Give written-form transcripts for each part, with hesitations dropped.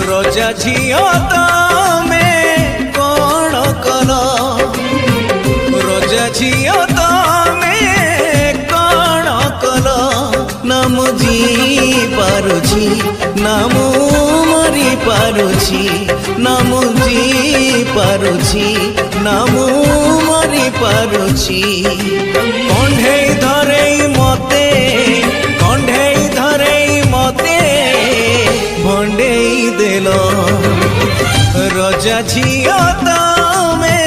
रजा झियो तमे कौन कल रजा झियो तमे कौन कल ना मुझी पारुछि ना मु मरी पारुछि ना मुझी पारुछि ना मु मरी पारुछि कंढेई धरेई मते कंढेई धरेई मते भंडेई देलो रजा झियो तमे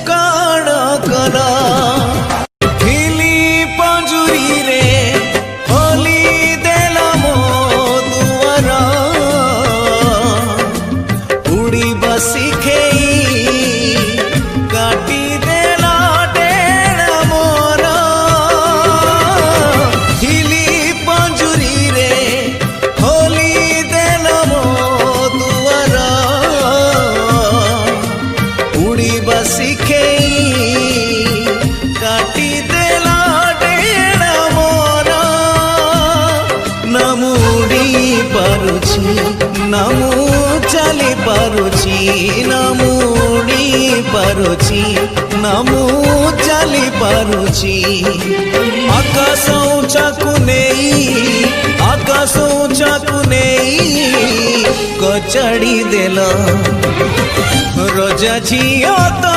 कौन कल थिली पंजुरी रे होली देला मो दुआर उड़ीबा शिखेई काटी देला डेड़ा मोर थिली पंजुरी रे होली देला मो दुआर उड़ीबा शिखेई काटी देला डेड़ा मोर ना मु उड़ी पारुछि ना मु चली पारुछि ना मु उड़ी पारुछि ना मु चली पारुछि आकाश ऊंचाकु नेई आकाश ऊंचाकु नेई कचड़ी देला रजा झियो तो